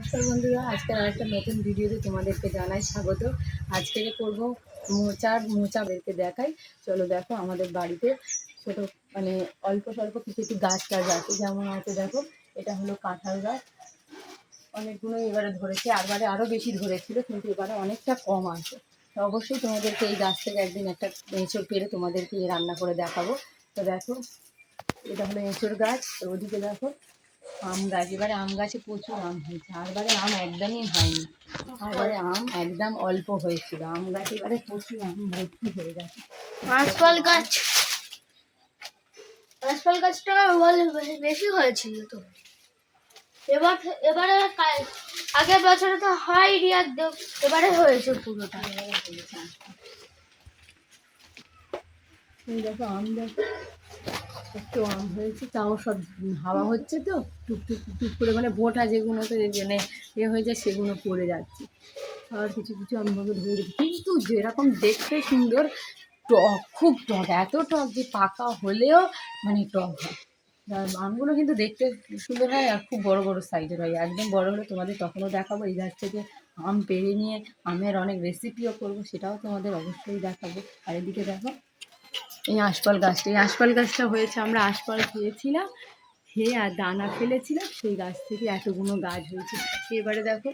নমস্কার বন্ধুরা, আজকে আরেকটা নতুন ভিডিওতে তোমাদেরকে জানাই স্বাগত। আজকে করব মোচাদেরকে দেখাই। চলো দেখো, আমাদের বাড়িতে ছোট মানে অল্প স্বল্প কিছু কিছু গাছ আছে। যেমন আছে দেখো, এটা হলো কাঁঠাল গাছ। অনেকগুলো এবারে ধরেছে, আগবারে আরও বেশি ধরেছিল, কিন্তু এবারে অনেকটা কম আছে। তো অবশ্যই তোমাদেরকে এই গাছ থেকে একদিন একটা এঁচড় পেরে তোমাদেরকে রান্না করে দেখাবো। তো দেখো, এটা হলো এঁচড় গাছ। তো ওদিকে দেখো আম গাছ। এবারে আম গাছে প্রচুর আম হয়েছে, আরবারে আম একদমই হয়নি। আরবারে আম একদম অল্প হয়েছিল। আম গাছ এবারে প্রচুর আম ভর্তি হয়ে গেছে। আশফল গাছটা বেশি হয়েছিল তো। এবারে আগের বছরে তো হয়নি, একদম এবারে হয়েছে পুরোটা। দেখো আম দেখো, একটু আম হয়েছে, তাও সব হাওয়া হচ্ছে তো টুকটুক টুক করে, মানে বোটা যেগুলো তো মানে হয়ে যায় সেগুলো পড়ে যাচ্ছে। আর কিছু কিছু আমভাবে ধরে রেখেছি, কিন্তু যেরকম দেখতে সুন্দর, টক, খুব টক, এত টক যে পাকা হলেও মানে টক হয়। আমগুলো কিন্তু দেখতে সুন্দর হয় আর খুব বড় বড় সাইজের হয়। একদম বড় হলে তোমাদের তখনও দেখাবো। এই গাছ থেকে আম পেড়ে নিয়ে আমের অনেক রেসিপিও করবো, সেটাও তোমাদের অবশ্যই দেখাবো। আর এদিকে দেখো এই আশফল গাছটা হয়েছে, আমরা আশফল খেয়েছিলাম, খেয়ে আর দানা ফেলেছিলাম, সেই গাছ থেকে এতগুলো গাছ হয়েছে। এবারে দেখো,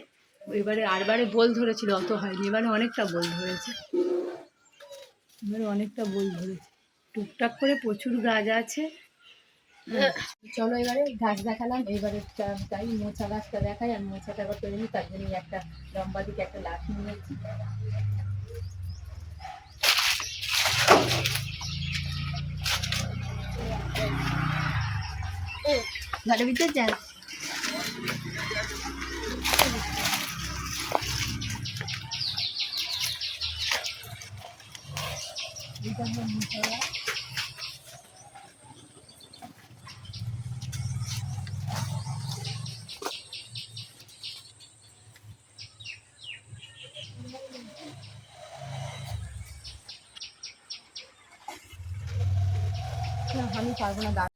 আরবারে বোল ধরেছিল, অত হয়নি, এবারে অনেকটা বোল ধরেছে। টুকটাক করে প্রচুর গাছ আছে। চলো এবারে গাছ দেখালাম, এবারে তাই মোচা গাছটা দেখাই। আর মোচাটা আবার তৈরি, তার জন্য একটা লম্বা দিকে একটা লাঠি নিয়েছি। ঘরের ভিতরে যান। এটা হলো মোচা গাছ। আমি পারবো না গাছ।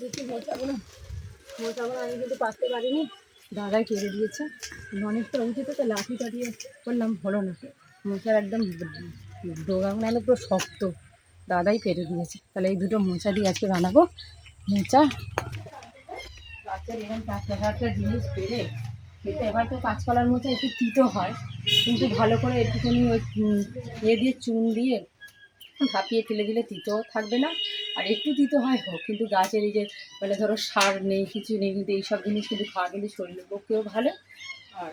দেখি মোচাগুলো আমি কিন্তু পারতে পারিনি, দাদাই কেটে দিয়েছে। অনেকটা উঁচুতে তো লাঠিটা দিয়ে করলাম, হলো না। মোচার একদম ডোগাগুলো হলো পুরো শক্ত, দাদাই পেরে দিয়েছে। তাহলে এই দুটো মোচা দিয়ে আজকে বানাবো মোচা। বাচ্চার এরকম টাটকা জিনিস পেরে খেতে। এবার তো কাঁচকলার মোচা একটু তিতো হয়, কিন্তু ভালো করে একটুখানি ওই দিয়ে চুন দিয়ে ভাপিয়ে ফেলে দিলে তিতো থাকবে না। আর একটু তিতো হয় হোক, কিন্তু গাছের এই যে মানে ধরো সার নেই, কিছু নেই, কিন্তু এইসব জিনিস কিন্তু খাওয়া গেলে শরীরের পক্ষেও ভালো, আর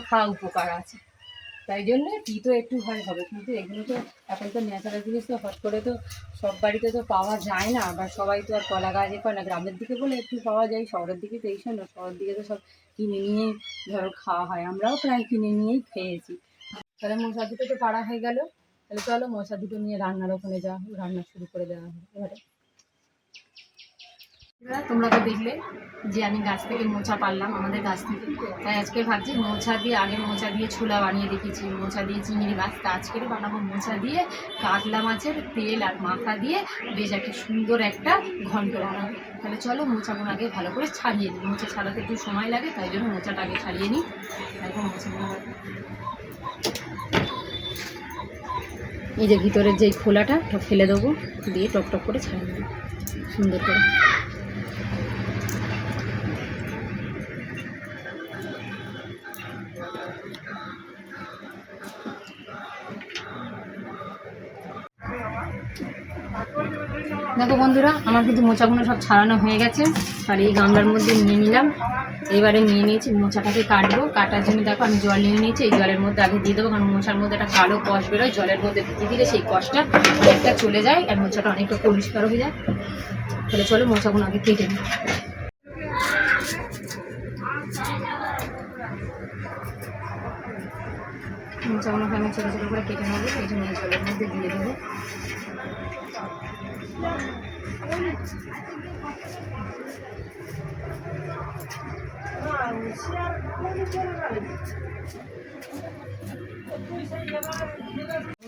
খাওয়া উপকার আছে। তাই জন্যে তিতো একটু হয় হবে, কিন্তু এগুলো তো এখন তো ন্যাচারাল জিনিস, তো হট করে তো সব বাড়িতে তো পাওয়া যায় না। বা সবাই তো আর কলা গাছে করে না, গ্রামের দিকে বলে একটু পাওয়া যায়, শহরের দিকে তো এইসব না। শহরের দিকে তো সব কিনে নিয়েই ধরো খাওয়া হয়, আমরাও প্রায় কিনে নিয়েই খেয়েছি। তাহলে মশা দুটো তো পাড়া হয়ে গেল। তাহলে চলো মশা দুটো নিয়ে রান্নার ওখানে যাওয়া হোক, রান্না শুরু করে দেওয়া হবে এবারে। তোমরা তো দেখলে যে আমি গাছ থেকে মোচা পারলাম, আমাদের গাছ থেকে। তাই আজকে ভাবছি মোচা দিয়ে ছোলা বানিয়ে রেখেছি, মোচা দিয়ে চিংড়ি মাছ। তা আজকে বানাবো মোচা দিয়ে কাতলা মাছের তেল আর মাথা দিয়ে বেশ একটা সুন্দর একটা ঘন্ট বানাবো। তাহলে চলো মোচাগুলো আগে ভালো করে ছাড়িয়ে নিই। মোচা ছাড়াতে একটু সময় লাগে, তাই জন্য মোচাটা আগে ছাড়িয়ে নিই। তারপর মোচাগুলো এই যে ভিতরের যে খোলাটা ফেলে দেবো, দিয়ে টক করে ছাড়িয়ে দেবো সুন্দর করে। দেখো বন্ধুরা, আমার কিন্তু মোচাগুলো সব ছাড়ানো হয়ে গেছে। আর এই গামলার মধ্যে নিয়ে নিলাম। এবারে নিয়ে নিয়েছি মোচাটাকে কাটবো। কাটার জন্য দেখো আমি জল নিয়ে নিয়েছি, এই জলের মধ্যে আগে দিয়ে দেবো, কারণ মোচার মধ্যে একটা কালো কষ বেরোয়। জলের মধ্যে দিয়ে দিলে সেই কষটা অনেকটা চলে যায় আর মোচাটা অনেকটা পরিষ্কার হয়ে যায়। তাহলে চলো মোচাগুলো আগে কেটে নিই। মোচাগুলোকে আমি ছোটো ছোটো করে কেটে নেবো, কেটে নিয়ে জলের মধ্যে দিয়ে দেবো।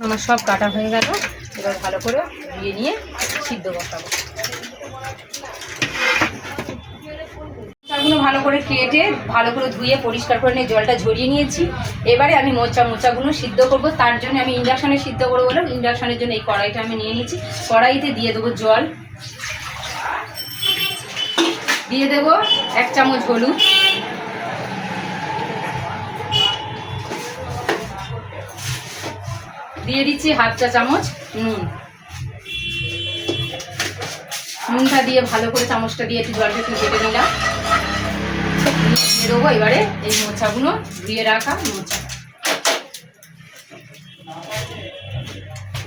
আমার সব কাটা হয়ে গেল, এবার ভালো করে ধুয়ে নিয়ে সিদ্ধ বসাবো। মোচাগুলো ভালো করে কেটে ভালো করে ধুয়ে পরিষ্কার করে নিয়ে জলটা ঝরিয়ে নিয়েছি। এবারে আমি মোচাগুলো সিদ্ধ করব। তার জন্য আমি ইন্ডাকশানে সিদ্ধ করবো বলে ইন্ডাকশানের জন্য এই কড়াইটা আমি নিয়ে নিয়েছি। কড়াইতে দিয়ে দেবো জল, দিয়ে দেবো 1 চামচ হলুদ, দিয়ে দিচ্ছি 1/2 চা চামচ নুন। নুনটা দিয়ে ভালো করে চামচটা দিয়ে একটু জলটা একটু কেটে নিলাম। দিয়ে দেবো এবারে এই মোচাগুলো, ধুয়ে রাখা মোচা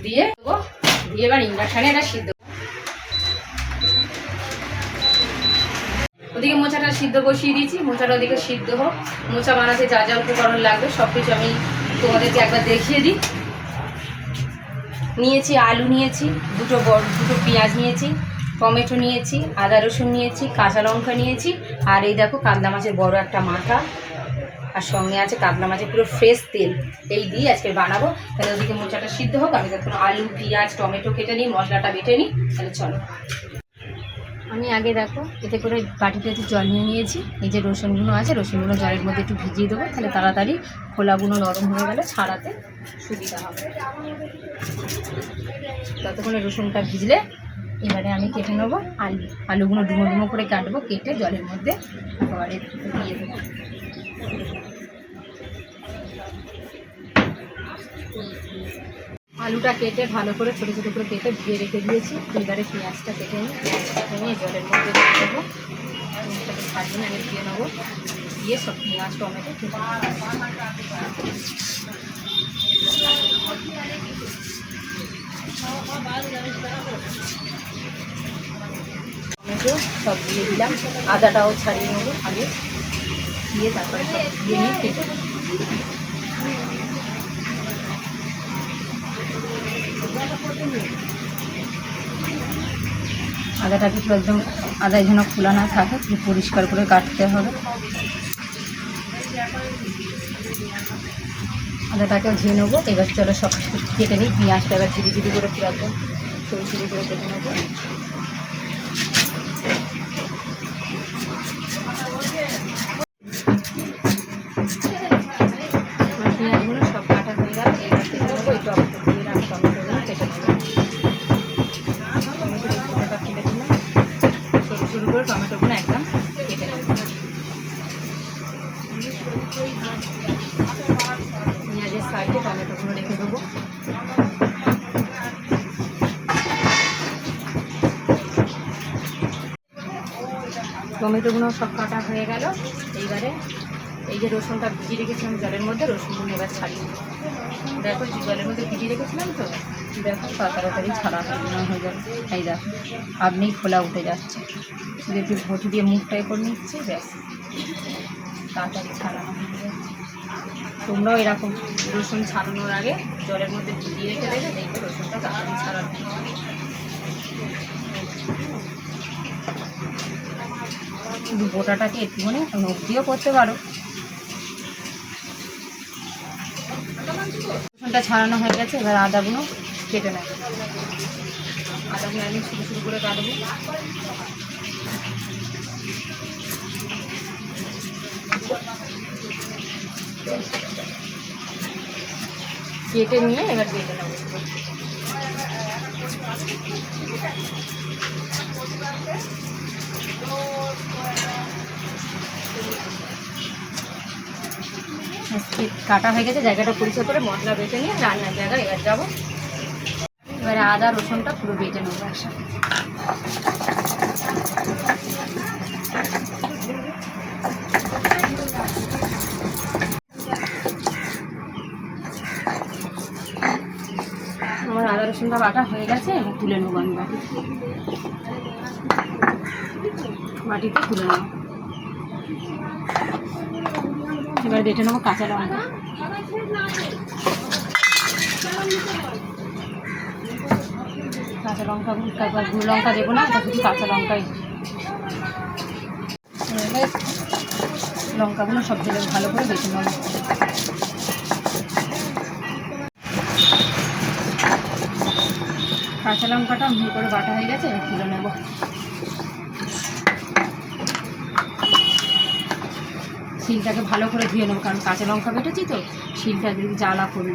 দিয়ে দেবো। দিয়ে এবার ইন্ডাকশানে এটা সিদ্ধ। ওদিকে মোচাটা সিদ্ধ বসিয়ে দিয়েছি, মোচাটা ওদিকে সিদ্ধ হোক। মোচা বানাতে যা যা উপকরণ লাগবে সব কিছু আমি তোমাদেরকে একবার দেখিয়ে দিই। নিয়েছি আলু, নিয়েছি দুটো পেঁয়াজ, নিয়েছি টমেটো, নিয়েছি আদা রসুন, নিয়েছি কাঁচা লঙ্কা, নিয়েছি আর এই দেখো কাতলা মাছের বড় একটা মাথা, আর সঙ্গে আছে কাতলা মাছের পুরো ফ্রেশ তেল। এই দিয়ে আজকে বানাবো। তাহলে ওদিকে মোচাটা সিদ্ধ হোক, আমি তখন আলু পেঁয়াজ টমেটো কেটে নিই, মশলাটা বেটে নিই। তাহলে চলো। আমি আগে দেখো এতে করে বাটিতে একটু জল নিয়ে নিয়েছি। এই যে রসুনগুলো আছে, রসুনগুলো জলের মধ্যে একটু ভিজিয়ে দেবো, তাহলে তাড়াতাড়ি খোলাগুলো নরম হয়ে গেলে ছাড়াতে সুবিধা হবে। ততক্ষণে রসুনটা ভিজলে এবারে আমি কেটে নেবো আলুগুলো ডুমো ডুমো করে কাটবো, কেটে জলের মধ্যে এবারে দিয়ে দেবো। আলুটা কেটে ভালো করে ছোটো ছোটো করে কেটে ধুয়ে রেখে দিয়েছি। এবারে পেঁয়াজটা কেটে নিয়ে জলের মধ্যে দিয়ে দেবো। পেঁয়াজটাকে ভাজিয়ে আমি দিয়ে নেবো, দিয়ে সব পেঁয়াজ টমেটো টমেটো সব দিয়ে দিলাম। আদাটাও ছাড়িয়ে নেবো আগে, দিয়ে তারপরে সব দিয়ে নিয়ে কেটে আদাটাকে একটু একদম আদায় যেন খোলা না থাকে, একটু পরিষ্কার করে কাটতে হবে। আদাটাকেও ধুয়ে নেবো। এবার চলো সব কেটে নিই। পেঁয়াজটা এবার ঝিরি ঝিরি করে পুরো একদম সরু সরু করে কেটে নেবো। পেঁয়াজগুলো সব কাটা হয়ে গেল। এবার কেটে নেবো এই টমেটো দিয়ে আমি টমেটোগুলো কেটে নেবো। সরু সরু করে টমেটোগুলো একদম কেটে নেব। পেঁয়াজের সাইডে টমেটোগুলো রেখে দেবো। টমেটোগুলো সব কাটা হয়ে গেল। এইবারে এই যে রসুনটা ভিজিয়ে রেখেছিলাম জলের মধ্যে, রসুনগুলো এবার ছাড়িয়ে দেবো। দেখো জলের মধ্যে ভিজিয়ে রেখেছিলাম তো, দেখো তাড়াতাড়ি ছাড়া হয়ে যাবে। এই দেখো আপনি খোলা উঠে যাচ্ছে, শুধু একটু ঘটি দিয়ে মুখটাই করে নিচ্ছে, ব্যাস তাড়াতাড়ি ছাড়ানো হয়ে যাচ্ছে। তোমরাও এরকম রসুন ছাড়ানোর আগে জলের মধ্যে ভিজিয়ে রেখে দেবে, দেখবে রসুনটা তাড়াতাড়ি ছাড়ানো। শুধু গোটাটাকে একটুখানি নখ দিয়েও করতে পারো। রসুনটা ছাড়ানো হয়ে গেছে। এবার আদাগুলো কেটে নেবে। আদাগুলো আমি ছোটো ছোটো করে কাটবো। কেটে নিয়ে এবার বেটে নেবো। কাটা হয়ে গেছে, জায়গাটা পরিষ্কার করে মশলা বেটে নিয়ে রান্নার জায়গায় এবার যাবো। এবারে আদা রসুনটা পুরো বেটে নেবো একসাথে। আমার আদা রসুনটা বাটা হয়ে গেছে, এবার তুলে নেবো আমি বাটিতে তুলে নেবো। এবার বেটে নেবো কাঁচা লঙ্কা। কাঁচা লঙ্কা গুঁড়ো লঙ্কা দেবো না, এটা শুধু কাঁচা লঙ্কাই। লঙ্কাগুলো সব ঢেলে ভালো করে বেটে নেব। কাঁচা লঙ্কাটা মিহি করে বাটা হয়ে গেছে, তুলে নেব। শিলটাকে ভালো করে ধুয়ে নেবো, কারণ কাঁচা লঙ্কা বেটেছি তো, শিলটা যদি জ্বালা করবে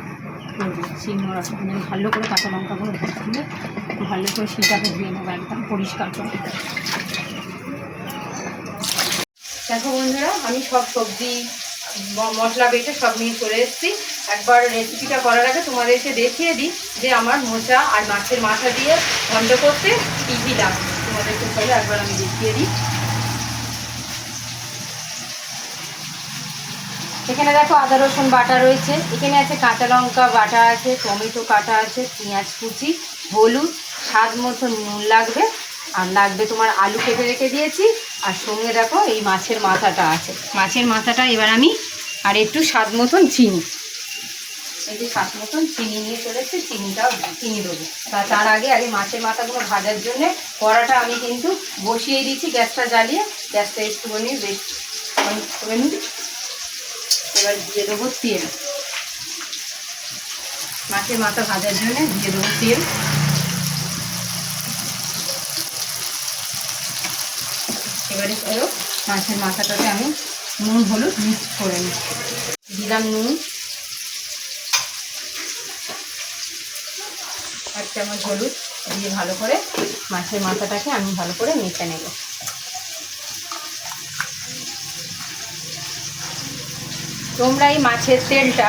শিল নোড়া, ভালো করে কাঁচা লঙ্কাগুলো ধুয়ে ভালো করে শিলটাকে ধুয়ে নেবো একদম পরিষ্কার করে। দেখো বন্ধুরা, আমি সব সবজি মশলা বেটে সব নিয়ে চলে এসেছি। একবার রেসিপিটা করার আগে তোমাদেরকে দেখিয়ে দিই যে আমার মোচা আর মাছের মাথা দিয়ে ঘন্ট করতে কী কী লাগে, তোমাদেরকে তাহলে একবার আমি দেখিয়ে দিই। এখানে দেখো আদা রসুন বাটা রয়েছে, এখানে আছে কাঁচা লঙ্কা বাটা আছে, টমেটো কাটা আছে, পেঁয়াজ কুচি, হলুদ, স্বাদ মতো নুন লাগবে, আর লাগবে তোমার আলু কেটে রেখে দিয়েছি, আর সঙ্গে দেখো এই মাছের মাথাটা আছে। মাছের মাথাটা এবার আমি আর একটু স্বাদ মতন চিনি, এই যে স্বাদ মতন চিনি নিয়ে চলেছে, চিনি দেবো। তার আগে মাছের মাথাগুলো ভাজার জন্যে কড়াটা আমি কিন্তু বসিয়ে দিয়েছি, গ্যাসটা জ্বালিয়ে, গ্যাসটা একটুখানি বেশ করে নিই। এবার দিয়ে দেবো তেল, মাছের মাথা ভাজার জন্য দিয়ে দেবো তেল। এবারে ধরো মাছের মাথাটাতে আমি নুন হলুদ মিক্স করে নিই, দিলাম নুন, 1 চামচ হলুদ দিয়ে ভালো করে মাছের মাথাটাকে আমি ভালো করে মেখে নেব। তোমরা এই মাছের তেলটা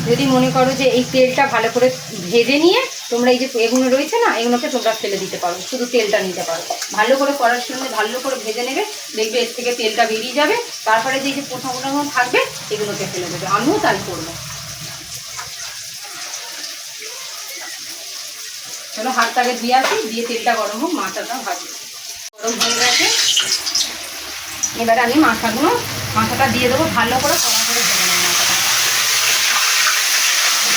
যদি মনে করো যে এই তেলটা ভালো করে ভেজে নিয়ে তোমরা এই যে এগুলো রয়েছে না, এগুলোকে তোমরা ফেলে দিতে পারো, শুধু তেলটা নিতে পারো। ভালো করে করার সঙ্গে ভালো করে ভেজে নেবে, দেখবে এর থেকে তেলটা বেরিয়ে যাবে। তারপরে যে পোথাগুলো থাকবে এগুলোকে ফেলে দেবে, আমিও তাই করবো। চলো হাতটাকে ধুয়ে আসি, দিয়ে তেলটা গরম হোক, মাথাটা ভাজবো। গরম হয়ে গেছে, এবারে আমি মাথাটা দিয়ে দেবো, ভালো করে কড়া করে ভেজে নেবো মাথাটা।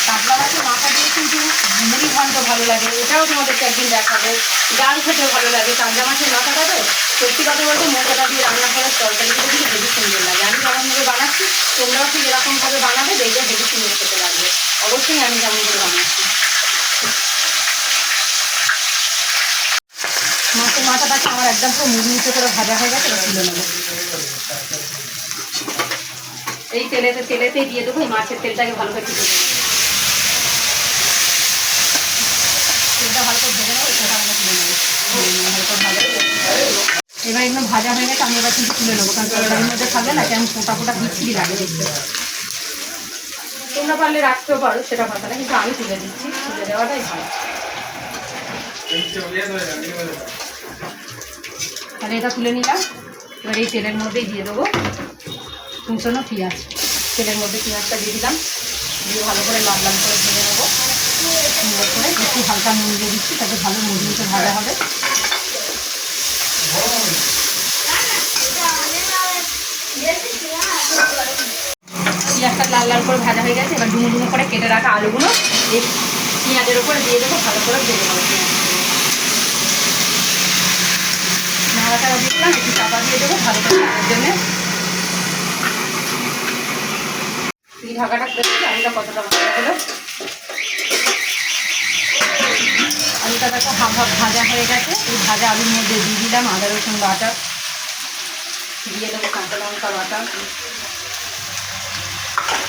কাতলা মাছের মাথা দিয়ে কিন্তু মুড়ি ঘন্ট ভালো লাগে, এটাও তোমাদেরকে একদিন দেখাবো। ডাল খেতেও ভালো লাগে, কাতলা মাছের মাথাটা তো সত্যি কথা বলতে মোচাটা দিয়ে রান্না করার তরকারি করে কিন্তু হেবি সুন্দর লাগে। আমি যেমনভাবে বানাচ্ছি তোমরাও ঠিক এরকমভাবে বানাবে, দেখবে হেবি সুন্দর খেতে লাগবে। অবশ্যই আমি যেমন করে বানাচ্ছি। মাছের মাথাটাকে আমার একদম পুরো মুড়ি করে ভাজা হয়ে গেছে, তুলে নেবো। এই তেলেতেই দিয়ে দেবো, এই মাছের তেলটাকে ভালো করে তুলে দেবো, তেলটা ভালো করে ভেজে নেবো, সেটা আমরা তুলে নেবো ভালো করে ভাজা। এবার এগুলো ভাজা হয়ে গেছে, আমি এবার কিন্তু তুলে নেবো, কারণ তরকারির মধ্যে থাকলে না কেমন ফোটা ফোটা বিচ্ছিরি লাগে দেখতে। তোমরা পারলে রাখতেও পারো, সেটা কথা না, কিন্তু আমি তুলে দিচ্ছি, তুলে দেওয়াটাই ভালো। তাহলে এটা তুলে নিলাম। এবার এই তেলের মধ্যেই দিয়ে দেবো কুচনো পেঁয়াজ, তেলের মধ্যে পেঁয়াজটা দিয়ে দিলাম, দিয়ে ভালো করে লাল লাল করে ভেজে নেবো সুন্দর করে। একটু হালকা নুন দিয়ে দিচ্ছি, তাতে ভালো মুড়িতে ভাজা হবে। পেঁয়াজটা লাল লাল করে ভাজা হয়ে গেছে, এবার ডুমো ডুমো করে কেটে রাখা আলুগুলো এই পেঁয়াজের ওপরে দিয়ে দেবো, ভালো করে ভেজে নেবো। নাড়াচাড়া দিলাম, একটু চাপা দিয়ে দেবো ভালো করে রান্নার জন্য। এই ঢাকাটা দেখছি আলুটা কতটা ভাজা হলো। আলুটা দেখো হাফ হাফ ভাজা হয়ে গেছে। এই ভাজা আলুর মধ্যে দিয়ে দিলাম আদা রসুন বাটা, দিয়ে দেবো কাঁচা লঙ্কা বাটা,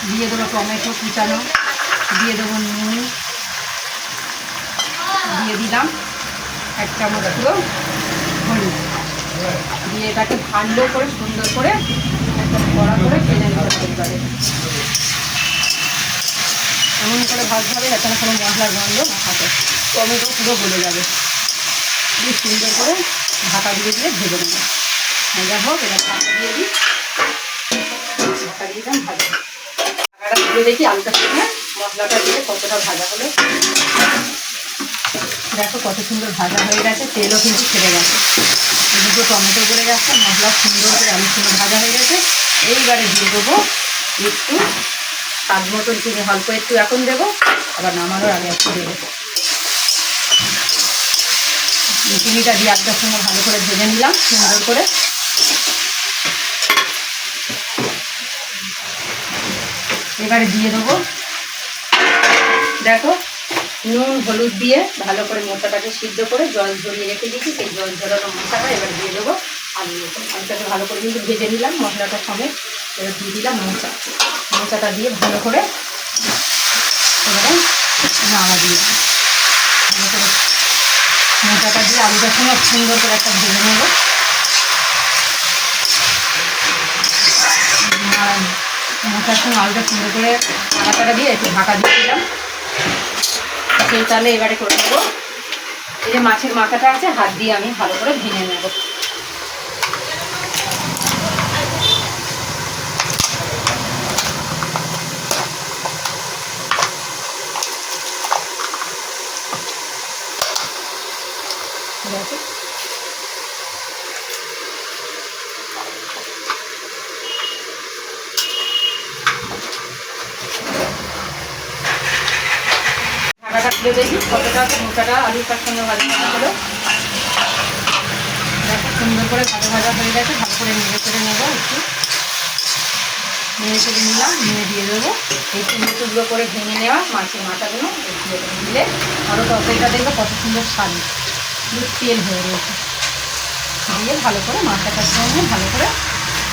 দিয়ে দেবো টমেটো কুচানো, দিয়ে দেবো নুন, দিয়ে দিলাম 1 চামচ পুরো হলুদ, দিয়ে এটাকে ভালো করে সুন্দর করে একদম কড়া করে ভেজে নিতে হবে। এমন করে ভাজতে হবে যাতে কোনো মশলার গন্ধ না থাকে, টমেটো পুরো গলে যাবে। দিয়ে সুন্দর করে ঢাকা দিয়ে দিয়ে ভেজে নেবো। ভাজা হোক, এবার ঢাকা দিয়ে দিই, ঢাকা দিয়ে দিলাম ভাজা। ঢাকাটা তুলে দেখি আলুটার সঙ্গে মশলাটা দিয়ে কতটা ভাজা হলো। দেখো কত সুন্দর ভাজা হয়ে গেছে, তেলও কিন্তু ছেড়ে গেছে, দুটো টমেটো গলে গেছে, মশলা সুন্দর করে আলু সুন্দর ভাজা হয়ে গেছে। এইবারে দিয়ে দেবো একটু স্বাদ মতন চিনি, অল্প একটু এখন দেবো, আবার নামানোর আগে একটু দেবো। চিনিটা দিয়ে আলুটার সঙ্গে ভালো করে ভেজে নিলাম সুন্দর করে। এবারে দিয়ে দেবো দেখো নুন হলুদ দিয়ে ভালো করে মোচাটাকে সিদ্ধ করে জল ঝরিয়ে রেখে দিয়েছি, সেই জল ঝরানো মোচাটা এবার দিয়ে দেবো। আলুটাকে ভালো করে কিন্তু ভেজে নিলাম মশলাটার সঙ্গে। এবার দিয়ে দিলাম মোচাটা দিয়ে ভালো করে এবারে নাড়া দিয়ে দিই। ভালো করে মোচাটা দিয়ে আলুটার সঙ্গে সুন্দর করে একটা ভেজে নেব। মোচার সঙ্গে আলুটা সুন্দর করে নাড়াচাড়া দিয়ে একটু ঢাকা দিয়ে দিলাম। সেই তাহলে এবারে করে নেবো এই যে মাছের মাথাটা আছে, হাত দিয়ে আমি ভালো করে ভেঙে নেব। দেখো ঢাকাটা খুলে দেখি কতটা মোচাটা আলুর তার সঙ্গে ভাজা ভাজা হলো। দেখো সুন্দর করে ভাজা ভাজা হয়ে গেছে। ভালো করে নেড়ে চেড়ে নেবো, একটু নেড়ে চেড়ে নিলাম, নিয়ে দিয়ে দেবো এই টুকরো করে ভেঙে নেওয়া মাছের মাথাগুলো দিলে আরও তরকারিটা দেখবে কত সুন্দর স্বাদ, পুরো তেল হয়ে রয়েছে। দিয়ে ভালো করে মাথাটার সঙ্গে ভালো করে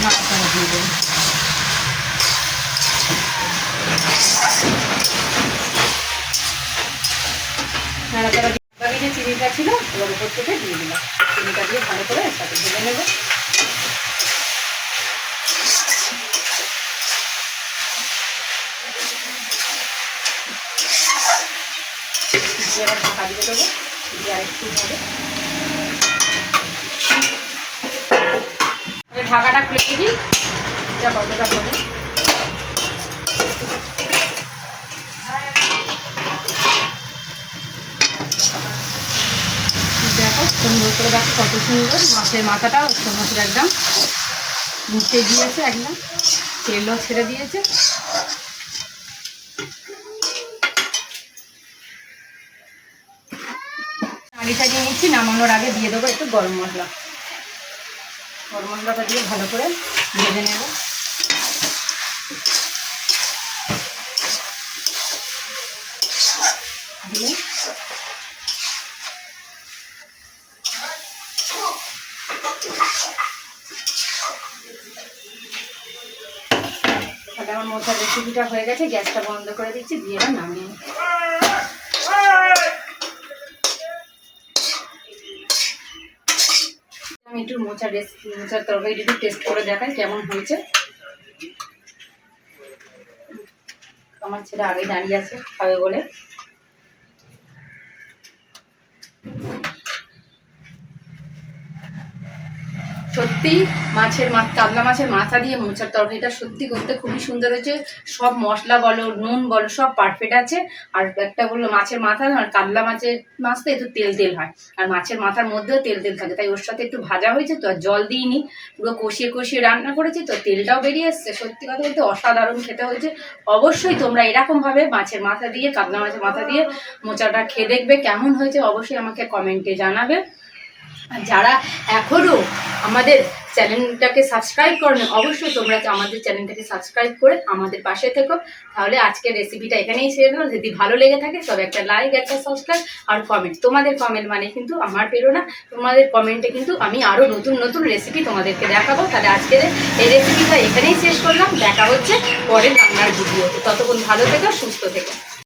নাড়াচাড়া দিয়ে দেবো। নাড়াচাড়া দিয়ে বাকি যে চিনিটা ছিল ওর উপর থেকে দিয়ে দিলাম। চিনিটা দিয়ে ভালো করে এর সাথে ভেজে নেব। এবার ঢাকা দিয়ে দেবো, দিয়ে আরেকটু হবে। ঢাকাটা খুলে দিই, এটা কতটা হবে। দেখো সুন্দর করে দেখো কত সুন্দর মাছের মাথাটা সমস্ত একদম মুখে দিয়েছে, একদম তেলও ছেড়ে দিয়েছে। নাড়ি চাড়িয়ে নিচ্ছি, নামানোর আগে দিয়ে দেবো একটু গরম মশলা। গরম মশলাটা দিয়ে ভালো করে ভেজে নেব। দিয়ে তাহলে আমার মোচার রেসিপিটা হয়ে গেছে। গ্যাসটা বন্ধ করে দিচ্ছি, দিয়ে এবার নামিয়ে নিই। আমি একটু মোচার তরকারি একটু টেস্ট করে দেখাই কেমন হয়েছে। আমার ছেলে আগেই দাঁড়িয়ে আছে খাবে বলে। সত্যি কাতলা মাছের মাথা দিয়ে মোচার তরকারিটা সত্যি করতে খুবই সুন্দর হয়েছে। সব মশলা বলো নুন বলো সব পারফেক্ট আছে। আর একটা বললো মাছের মাথা আর কাতলা মাছ তো একটু তেল তেল হয়, আর মাছের মাথার মধ্যেও তেল তেল থাকে, তাই ওর সাথে একটু ভাজা হয়েছে তো আর জল দিইনি, পুরো কষিয়ে কষিয়ে রান্না করেছি তো তেলটাও বেরিয়ে এসছে। সত্যি কথা বলতে অসাধারণ খেতে হয়েছে। অবশ্যই তোমরা এরকমভাবে মাছের মাথা দিয়ে কাতলা মাছের মাথা দিয়ে মোচাটা খেয়ে দেখবে কেমন হয়েছে, অবশ্যই আমাকে কমেন্টে জানাবে। আর যারা এখনও আমাদের চ্যানেলটাকে সাবস্ক্রাইব করো অবশ্যই তোমরা আমাদের চ্যানেলটাকে সাবস্ক্রাইব করে আমাদের পাশে থেকো। তাহলে আজকের রেসিপিটা এখানেই ছেড়ে দিলাম। যদি ভালো লেগে থাকে তবে একটা লাইক, একটা সাবস্ক্রাইব আর কমেন্ট। তোমাদের কমেন্ট মানে কিন্তু আমার প্রেরণা। তোমাদের কমেন্টে কিন্তু আমি আরও নতুন নতুন রেসিপি তোমাদেরকে দেখাবো। তাহলে আজকের এই রেসিপিটা এখানেই শেষ করলাম। দেখা হচ্ছে পরের রান্নার ভিডিওতে। ততক্ষণ ভালো থেকো, সুস্থ থেকো।